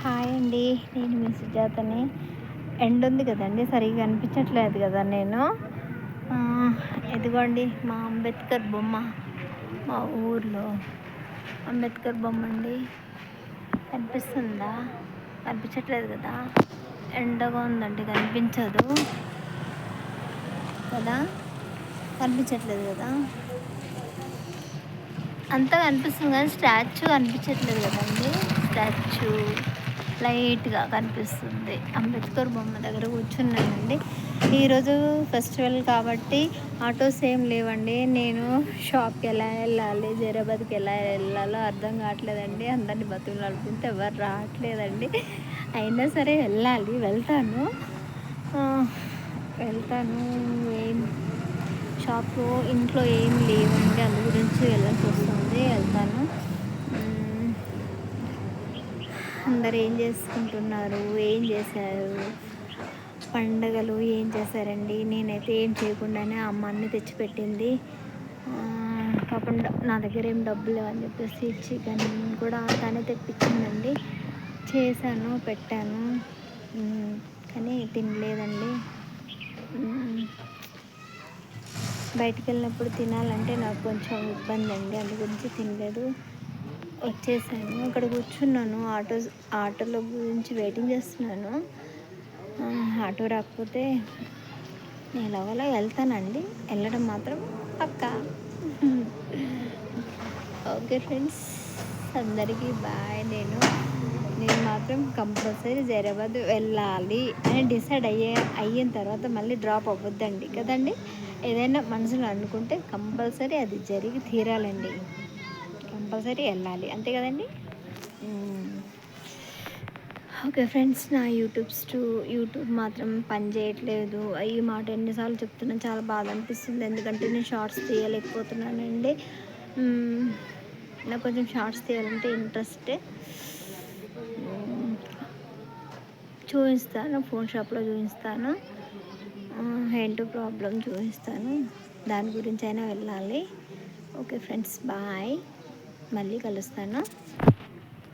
Hi అండి. నేను మీ సుజాతని. ఎండ ఉంది కదండి, సరిగ్గా అనిపించట్లేదు కదా నేను. ఆ, ఇదిగోండి మా అంబేద్కర్ బొమ్మ. మా ఊర్లో అంబేద్కర్ బొమ్మ అండి. కనిపిస్తుందా? కనిపించట్లేదు కదా, ఎండగా ఉందండి, కనిపించదు కదా, కనిపించట్లేదు కదా. అంతా కనిపిస్తుంది కానీ స్టాచ్యూ కనిపించట్లేదు కదండి. స్టాచ్యూ లైట్గా కనిపిస్తుంది. అంబేద్కర్ బొమ్మ దగ్గర కూర్చున్నానండి. ఈరోజు ఫెస్టివల్ కాబట్టి ఆటోస్ ఏం లేవండి. నేను షాప్కి ఎలా వెళ్ళాలి, జైరాబాద్కి ఎలా వెళ్ళాలో అర్థం కావట్లేదండి. అందరినీ బతుకులాడుకుంటే ఎవరు రావట్లేదండి. అయినా సరే వెళ్తాను. వెళ్తాను. ఏం షాప్లో ఇంట్లో ఏం లేవండి, అందు గురించి వెళ్ళాల్సి వస్తుంది. వెళ్తాను. అందరు ఏం చేసుకుంటున్నారు, ఏం చేశారు, పండగలు ఏం చేశారండి? నేనైతే ఏం చేయకుండానే అమ్మ అన్ని తెచ్చిపెట్టింది. కాకుండా నా దగ్గర ఏం డబ్బులు లేవని చెప్పేసి చికెన్ కూడా తనే తెప్పించిందండి. చేశాను, పెట్టాను, కానీ తినలేదండి. బయటికి వెళ్ళినప్పుడు తినాలంటే నాకు కొంచెం ఇబ్బంది అండి, అందు గురించి తినలేదు. వచ్చేసాను, ఇక్కడ కూర్చున్నాను. ఆటోలో గురించి వెయిటింగ్ చేస్తున్నాను. ఆటో రాకపోతే నేను ఎలాగోలా వెళ్తానండి. వెళ్ళడం మాత్రం పక్కా. ఓకే ఫ్రెండ్స్, అందరికీ బాయ్. నేను మాత్రం కంపల్సరీ జైరాబాద్ వెళ్ళాలి అని డిసైడ్ అయిన తర్వాత మళ్ళీ డ్రాప్ అవ్వద్దండి కదండి. ఏదైనా మనసులో అనుకుంటే కంపల్సరీ అది జరిగి తీరాలండి. కంపల్సరీ వెళ్ళాలి, అంతే కదండి. ఓకే ఫ్రెండ్స్, నా యూట్యూబ్ మాత్రం పని చేయట్లేదు. ఈ మాట ఎన్నిసార్లు చెప్తున్నాను, చాలా బాధ అనిపిస్తుంది. ఎందుకంటే నేను షార్ట్స్ తీయలేకపోతున్నానండి. నాకు కొంచెం షార్ట్స్ తీయాలంటే ఇంట్రెస్టే. చూపిస్తాను, ఫోన్ షాప్లో చూపిస్తాను. ఏంటో ప్రాబ్లం చూపిస్తాను, దాని గురించి అయినా వెళ్ళాలి. Okay friends, bye. మళ్ళీ కలుస్తాను.